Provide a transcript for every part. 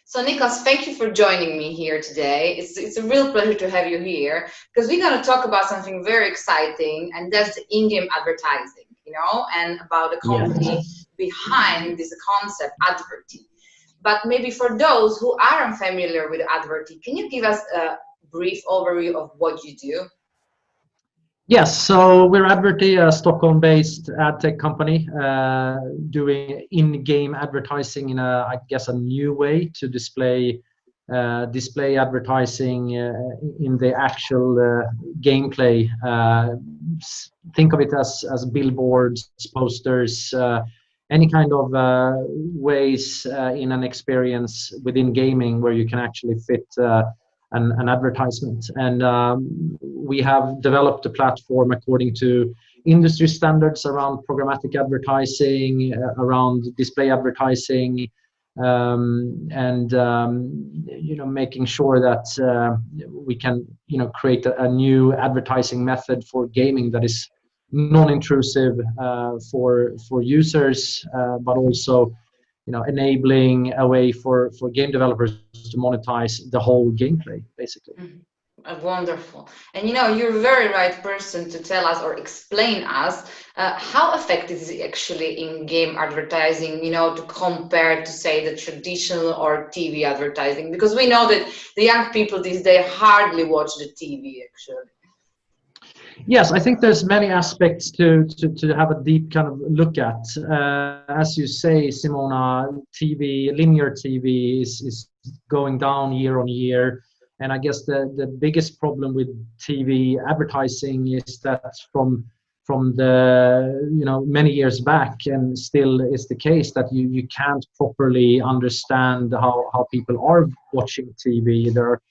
So Niklas, thank you for joining me here today. It's a real pleasure to have you here because we're going to talk about something very exciting, and that's the in-game advertising, and about the company Yes. behind this concept, Adverty. But maybe for those who aren't familiar with Adverty, can you give us a brief overview of what you do? Yes, so we're Adverty, a Stockholm-based ad tech company, doing in-game advertising in I guess, a new way to display advertising in the actual gameplay. Think of it as billboards, posters, any kind of ways in an experience within gaming where you can actually fit an advertisement. And we have developed a platform according to industry standards around programmatic advertising, around display advertising, and making sure that we can create a new advertising method for gaming that is non-intrusive for users, but also enabling a way for game developers to monetize the whole gameplay, basically. Wonderful. And you're a very right person to tell us or explain us how effective is it actually in game advertising, to compare to, say, the traditional or TV advertising, because we know that the young people these days hardly watch the TV actually. Yes, I think there's many aspects to have a deep kind of look at. As you say, Simona, linear TV is going down year on year. And I guess the biggest problem with TV advertising is that from the many years back, and still is the case, that you can't properly understand how people are watching TV. There are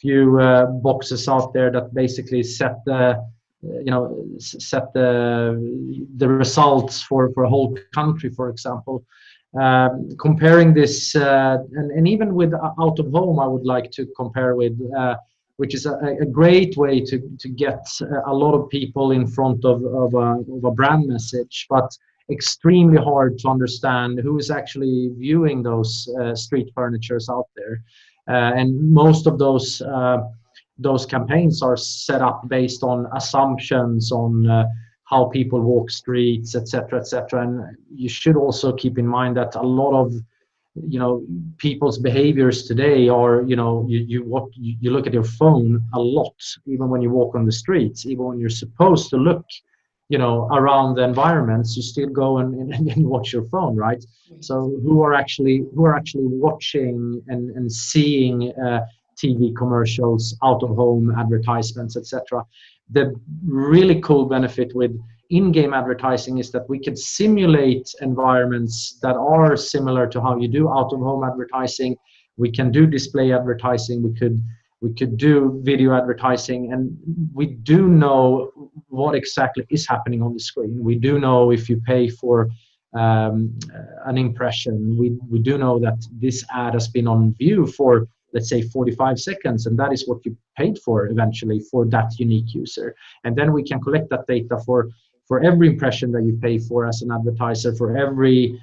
few boxes out there that basically set the results for a whole country, for example. Comparing this, and even with out of home, I would like to compare with, which is a great way to get a lot of people in front of a brand message, but extremely hard to understand who is actually viewing those street furnitures out there. And most of those campaigns are set up based on assumptions on how people walk streets, etc., etc. And you should also keep in mind that a lot of people's behaviors today are you look at your phone a lot, even when you walk on the streets, even when you're supposed to look around the environments, you still go and you watch your phone, right? So who are actually watching and seeing TV commercials, out of home advertisements, etc. The really cool benefit with in-game advertising is that we could simulate environments that are similar to how you do out of home advertising. We can do display advertising, we could do video advertising, and we do know what exactly is happening on the screen. We do know if you pay for an impression. We do know that this ad has been on view for, let's say, 45 seconds, and that is what you paid for eventually for that unique user. And then we can collect that data for every impression that you pay for as an advertiser, for every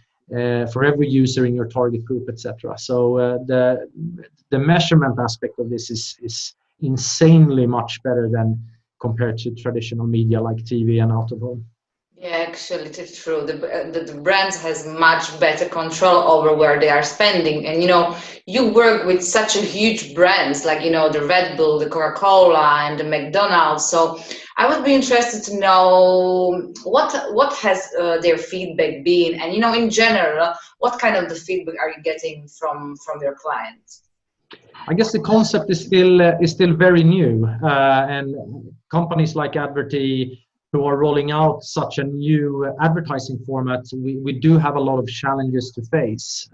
user in your target group, etc. So the measurement aspect of this is insanely much better than compared to traditional media like TV and out of home. Yeah, actually, it's true. The brands has much better control over where they are spending, and you work with such a huge brands like the Red Bull, the Coca-Cola, and the McDonald's. So I would be interested to know what has their feedback been, and in general, what kind of the feedback are you getting from your clients? I guess the concept is still very new, and companies like Adverty, who are rolling out such a new advertising format, we do have a lot of challenges to face.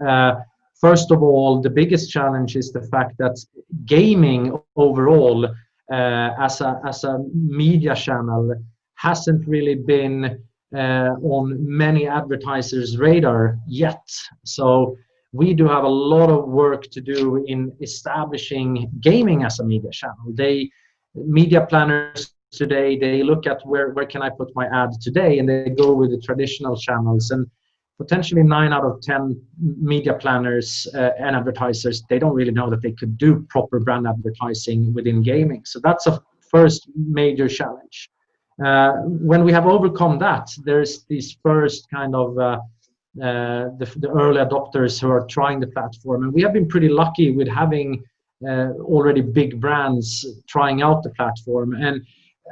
First of all, the biggest challenge is the fact that gaming overall, as a media channel, hasn't really been on many advertisers' radar yet. So we do have a lot of work to do in establishing gaming as a media channel. Media planners today, they look at where can I put my ad today, and they go with the traditional channels. And potentially 9 out of 10 media planners and advertisers, they don't really know that they could do proper brand advertising within gaming. So that's a first major challenge. When we have overcome that, there's these first kind of the early adopters who are trying the platform, and we have been pretty lucky with having already big brands trying out the platform. And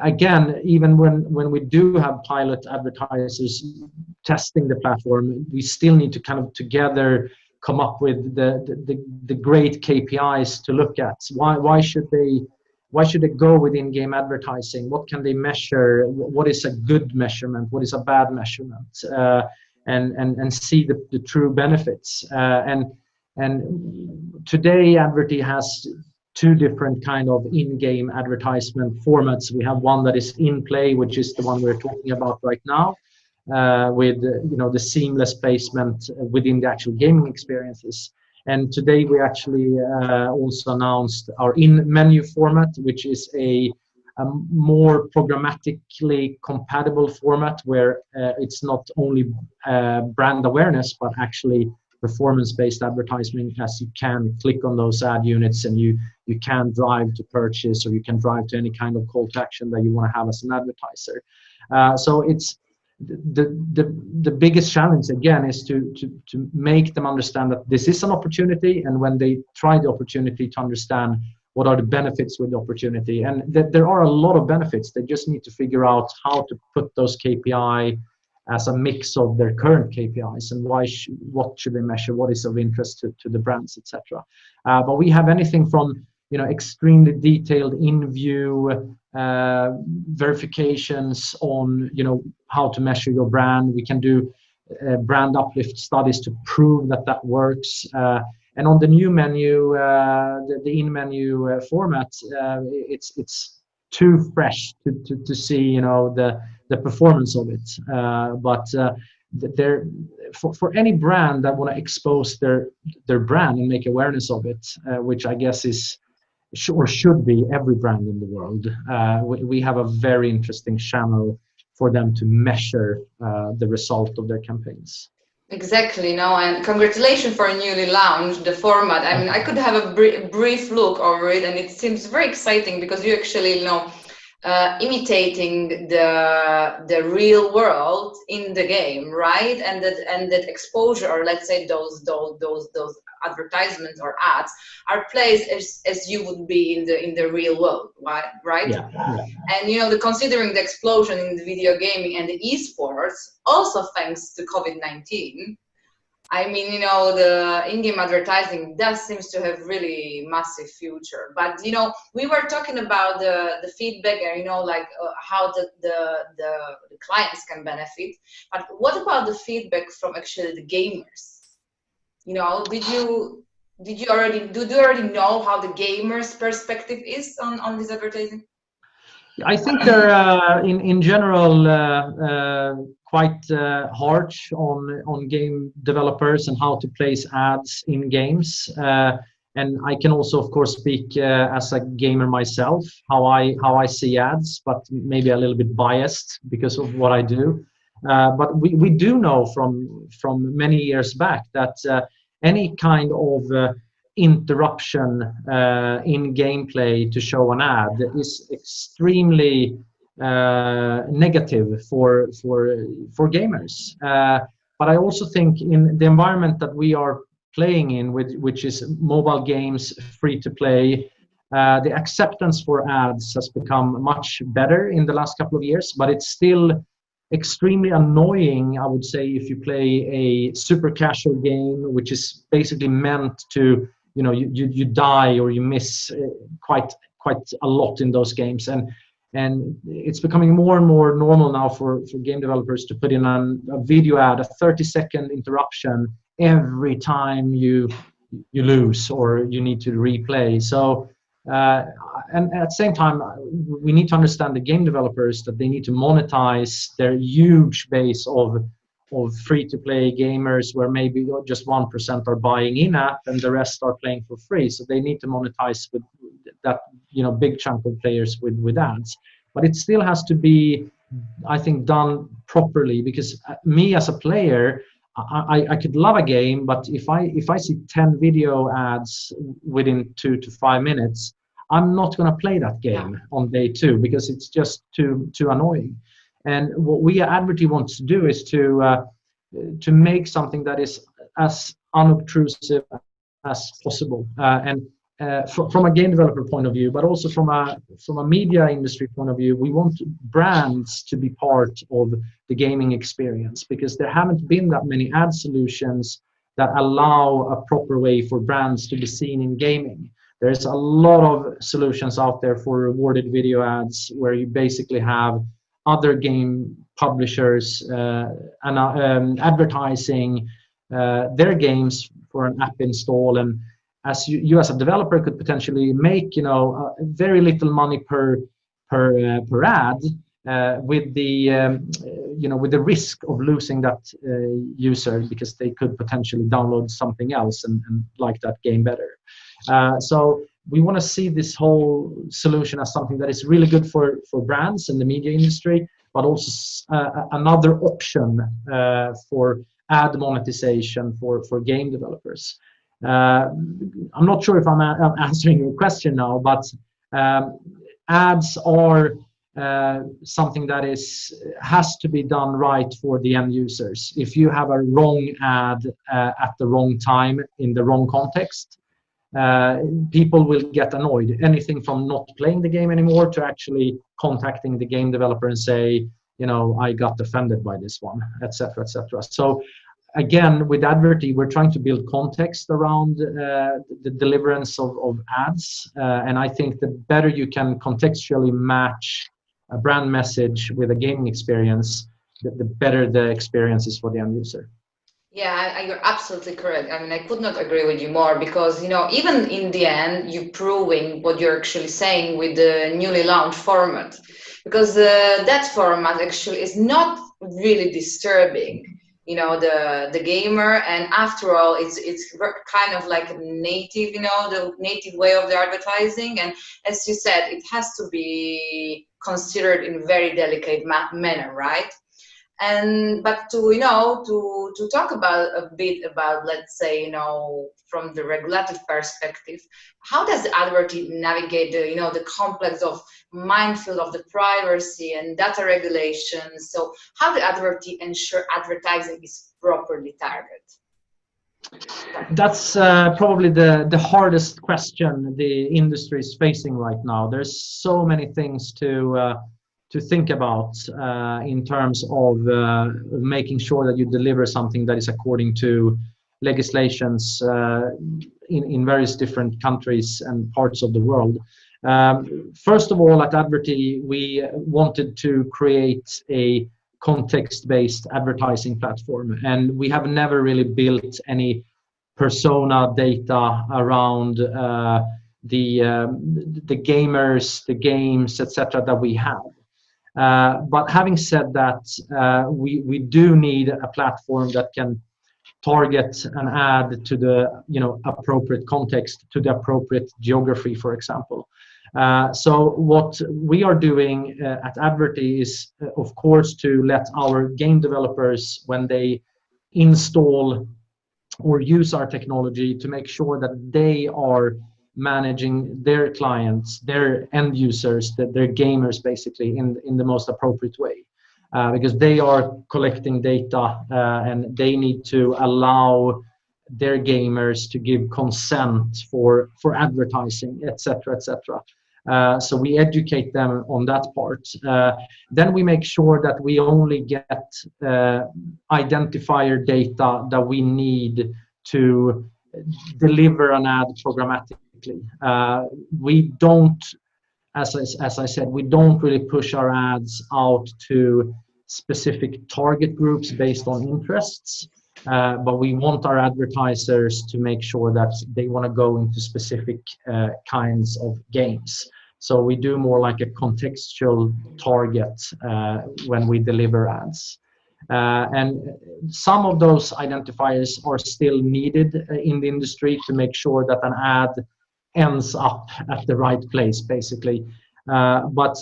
again, even when we do have pilot advertisers testing the platform, we still need to kind of together come up with the great KPIs to look at. Why should they go with in-game advertising? What can they measure? What is a good measurement? What is a bad measurement? And see the true benefits. And today, Adverty has 2 different kind of in-game advertisement formats. We have one that is in play, which is the one we're talking about right now, with the seamless placement within the actual gaming experiences. And today we actually also announced our in-menu format, which is a more programmatically compatible format where it's not only brand awareness, but actually performance-based advertising, as you can click on those ad units and you can drive to purchase, or you can drive to any kind of call to action that you want to have as an advertiser. So it's the biggest challenge again is to make them understand that this is an opportunity, and when they try the opportunity, to understand what are the benefits with the opportunity, and that there are a lot of benefits. They just need to figure out how to put those KPI as a mix of their current KPIs, and what should they measure, what is of interest to the brands, etc. But we have anything from extremely detailed in-view verifications on how to measure your brand. We can do brand uplift studies to prove that works. And on the new menu, the in-menu format, it's too fresh to see the performance of it. But for any brand that want to expose their brand and make awareness of it, which I guess is or should be every brand in the world, we have a very interesting channel for them to measure the result of their campaigns. Exactly, and congratulations for newly launched the format. I mean, I could have a brief look over it, and it seems very exciting because you actually, imitating the real world in the game, right? And that exposure, or let's say those advertisements or ads, are placed as you would be in the real world, right? Yeah. And considering the explosion in the video gaming and the esports, also thanks to COVID-19, I mean, the in-game advertising does seems to have really massive future. But we were talking about the feedback and how the clients can benefit. But what about the feedback from actually the gamers? Do you already know how the gamers' perspective is on this advertising? I think they're in general quite harsh on game developers and how to place ads in games. And I can also, of course, speak as a gamer myself, how I see ads, but maybe a little bit biased because of what I do. But we do know from many years back that any kind of interruption in gameplay to show an ad is extremely negative for gamers. But I also think in the environment that we are playing in, which is mobile games, free to play, the acceptance for ads has become much better in the last couple of years, but it's still extremely annoying, I would say, if you play a super casual game, which is basically meant to, you die or you miss quite a lot in those games. And it's becoming more and more normal now for game developers to put in a video ad, a 30-second interruption every time you lose or you need to replay. So, and at the same time, we need to understand the game developers that they need to monetize their huge base of free-to-play gamers, where maybe just 1% are buying in-app and the rest are playing for free. So they need to monetize with that, big chunk of players with ads. But it still has to be, I think, done properly, because me as a player, I could love a game, but if I see 10 video ads within 2 to 5 minutes, I'm not going to play that Yeah. game on day two because it's just too annoying. And what we at Adverty want to do is to make something that is as unobtrusive as possible. From a game developer point of view, but also from a media industry point of view, we want brands to be part of the gaming experience because there haven't been that many ad solutions that allow a proper way for brands to be seen in gaming. There's a lot of solutions out there for rewarded video ads where you basically have other game publishers advertising their games for an app install, and as you as a developer could potentially make very little money per ad with the risk of losing that user because they could potentially download something else and like that game better. So we want to see this whole solution as something that is really good for brands in the media industry, but also another option for ad monetization for game developers. I'm not sure if I'm answering your question now, but ads are something that has to be done right for the end users. If you have a wrong ad at the wrong time in the wrong context, people will get annoyed. Anything from not playing the game anymore to actually contacting the game developer and say, I got offended by this one, etc., etc. So again, with Adverty, we're trying to build context around the deliverance of ads. And I think the better you can contextually match a brand message with a gaming experience, the better the experience is for the end user. Yeah, you're absolutely correct. I mean, I could not agree with you more because, even in the end, you're proving what you're actually saying with the newly launched format. Because that format actually is not really disturbing, the gamer. And after all, it's kind of like native, the native way of the advertising. And as you said, it has to be considered in a very delicate manner, right? But to talk about a bit about, let's say, from the regulative perspective, how does the Adverty navigate the complex of minefield of the privacy and data regulations? So how the Adverty ensure advertising is properly targeted? That's probably the hardest question the industry is facing right now. There's so many things to think about in terms of making sure that you deliver something that is according to legislations in various different countries and parts of the world. First of all, at Adverty, we wanted to create a context-based advertising platform, and we have never really built any persona data around the gamers, the games, etc. that we have. But having said that, we do need a platform that can target an ad to the appropriate context, to the appropriate geography, for example. So what we are doing at Adverty is, of course, to let our game developers, when they install or use our technology, to make sure that they are managing their clients, their end users, their gamers, basically, in the most appropriate way. Because they are collecting data and they need to allow their gamers to give consent for advertising, etc., etc. So we educate them on that part. Then we make sure that we only get identifier data that we need to deliver an ad programmatically. We don't, as I said, we don't really push our ads out to specific target groups based on interests, but we want our advertisers to make sure that they want to go into specific kinds of games. So we do more like a contextual target when we deliver ads. And some of those identifiers are still needed in the industry to make sure that an ad ends up at the right place, basically. But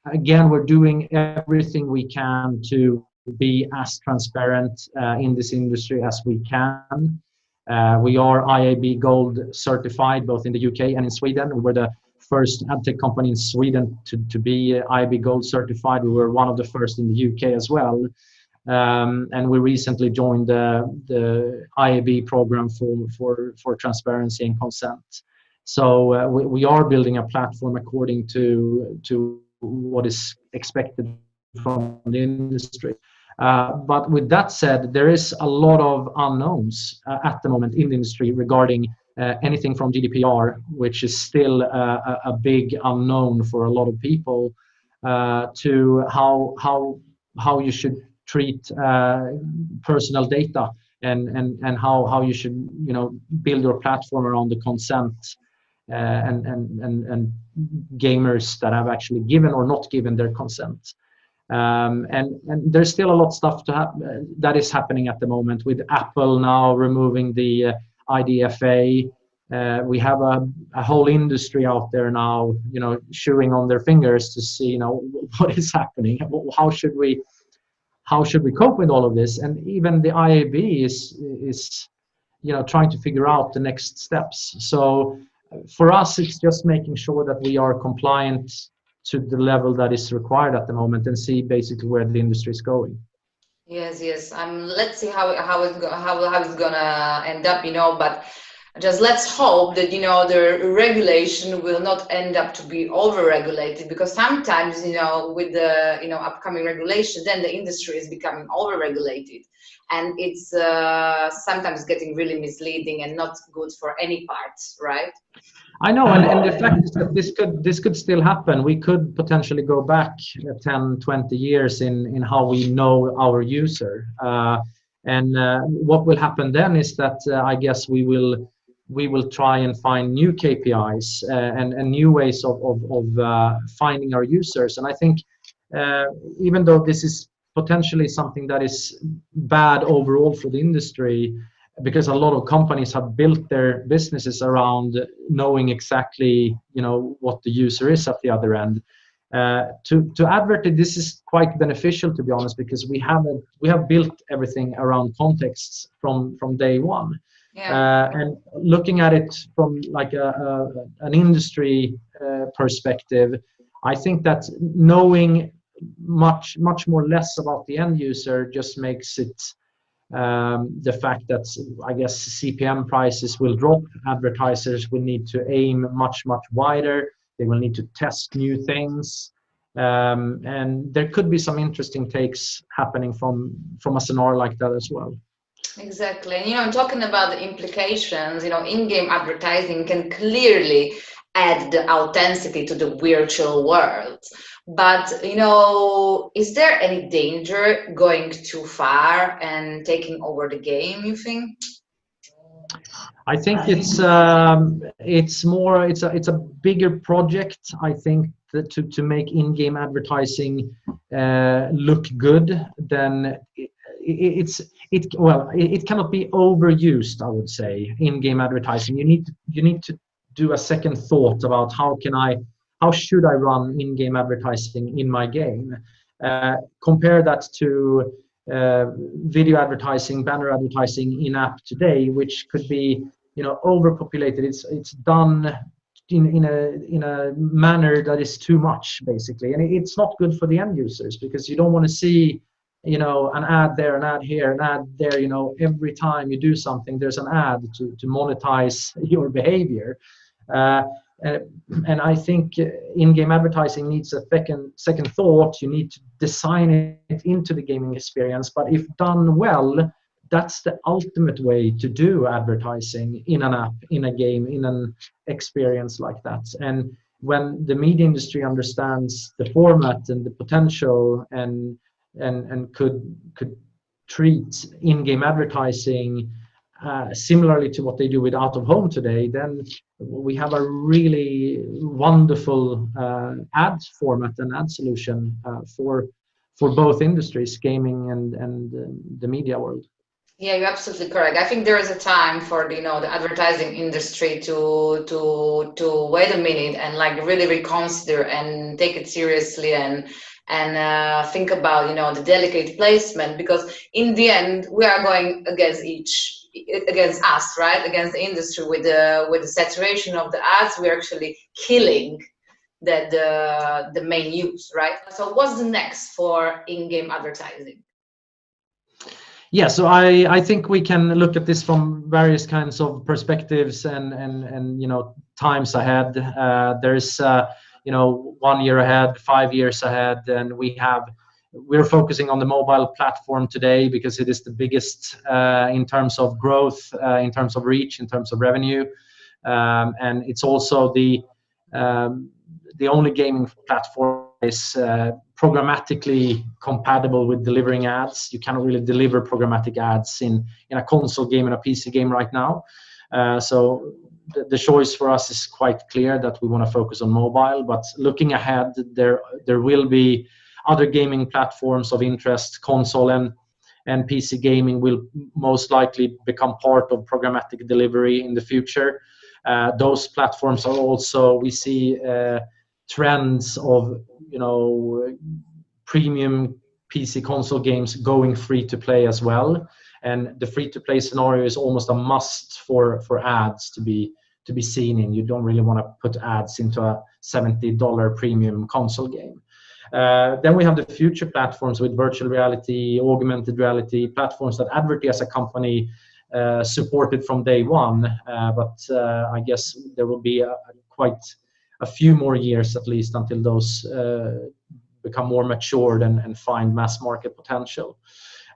again, we're doing everything we can to be as transparent in this industry as we can. We are IAB Gold certified both in the UK and in Sweden. We were the first adtech company in Sweden to be IAB Gold certified. We were one of the first in the UK as well. And we recently joined the IAB program for transparency and consent. So we are building a platform according to what is expected from the industry. But with that said, there is a lot of unknowns at the moment in the industry regarding anything from GDPR, which is still a big unknown for a lot of people, to how you should treat personal data and how you should build your platform around the consent and gamers that have actually given or not given their consent. And there's still a lot of stuff that is happening at the moment with Apple now removing the IDFA. We have a whole industry out there now, chewing on their fingers to see, what is happening. How should we cope with all of this? And even the IAB is trying to figure out the next steps. So for us, it's just making sure that we are compliant to the level that is required at the moment and see basically where the industry is going. Yes. Let's see how it's gonna end up, but just let's hope that the regulation will not end up to be over-regulated, because sometimes with the upcoming regulation, then the industry is becoming over-regulated, and it's sometimes getting really misleading and not good for any parts, right? I know, and the fact is that this could still happen. We could potentially go back 10, 20 years in how we know our user. And what will happen then is that I guess we will try and find new KPIs and new ways of finding our users. And I think even though this is potentially something that is bad overall for the industry, because a lot of companies have built their businesses around knowing exactly what the user is at the other end. To Adverty, this is quite beneficial, to be honest, because we have built everything around contexts from day one. Yeah. And looking at it from like an industry perspective, I think that knowing much more less about the end user just makes it the fact that I guess CPM prices will drop. Advertisers will need to aim much wider. They will need to test new things, and there could be some interesting takes happening from a scenario like that as well. Exactly. And talking about the implications, in-game advertising can clearly add the authenticity to the virtual world. But, is there any danger going too far and taking over the game, you think? I think it's a bigger project. I think that to make in-game advertising look good, then it cannot be overused, I would say. In-game advertising, you need to do a second thought about how should I run in-game advertising in my game. Compare that to video advertising, banner advertising in-app today, which could be overpopulated. It's done in a manner that is too much, basically, and it's not good for the end users, because you don't want to see an ad there, an ad here, an ad there. Every time you do something, there's an ad to monetize your behavior. And I think in-game advertising needs a second thought. You need to design it into the gaming experience, but if done well, that's the ultimate way to do advertising in an app, in a game, in an experience like that. And when the media industry understands the format and the potential and could treat in-game advertising similarly to what they do with out of home today, then we have a really wonderful ad format and ad solution for both industries, gaming and the media world. Yeah, you're absolutely correct. I think there is a time for the advertising industry to wait a minute and like really reconsider and take it seriously and and think about, you know, the delicate placement, because in the end we are going against us, right? Against the industry with the saturation of the ads. We're actually killing the main use, right? So what's the next for in-game advertising? Yeah, so I think we can look at this from various kinds of perspectives and you know, times ahead. There's you know, 1 year ahead, 5 years ahead, and we're focusing on the mobile platform today because it is the biggest in terms of growth, in terms of reach, in terms of revenue, and it's also the only gaming platform is programmatically compatible with delivering ads. You cannot really deliver programmatic ads in a console game and a PC game right now. So the choice for us is quite clear that we want to focus on mobile. But looking ahead, there will be other gaming platforms of interest. Console and PC gaming will most likely become part of programmatic delivery in the future. Those platforms are also, we see trends of, you know, premium PC console games going free to play as well, and the free to play scenario is almost a must for ads to be seen in. You don't really want to put ads into a $70 premium console game. Then we have the future platforms with virtual reality, augmented reality, platforms that Adverty as a company supported from day one, but I guess there will be quite a few more years at least until those become more matured and find mass market potential.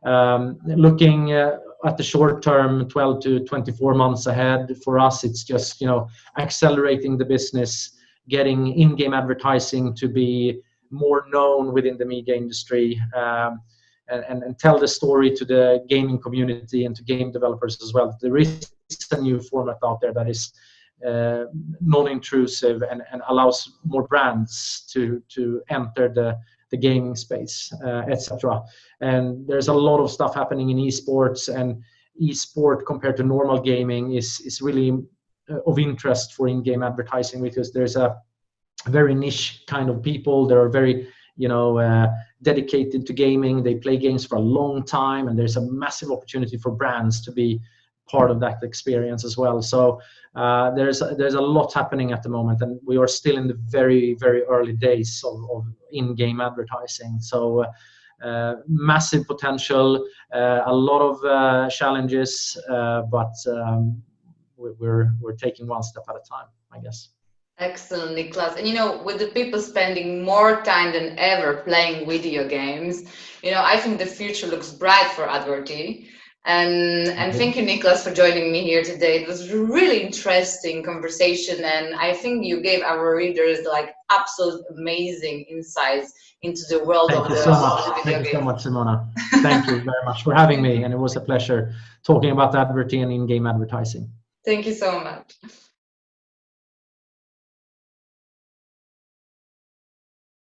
Looking at the short term, 12 to 24 months ahead, for us it's just, you know, accelerating the business, getting in-game advertising to be more known within the media industry, and tell the story to the gaming community and to game developers as well. There is a new format out there that is non-intrusive and allows more brands to enter the gaming space, etc. And there's a lot of stuff happening in esports, and esport compared to normal gaming is really of interest for in-game advertising, because there's a very niche kind of people. They are very, you know, dedicated to gaming. They play games for a long time, and there's a massive opportunity for brands to be part of that experience as well. So there's a lot happening at the moment, and we are still in the very, very early days of in-game advertising. So massive potential, a lot of challenges, but we're taking one step at a time, I guess. Excellent, Niklas. And you know, with the people spending more time than ever playing video games, you know, I think the future looks bright for Adverty. And thank you, Niklas, for joining me here today. It was a really interesting conversation, and I think you gave our readers like absolute amazing insights into the world of the video Thank you so much, Simona. Thank you very much for having me, and it was a pleasure talking about Adverty and in-game advertising. Thank you so much.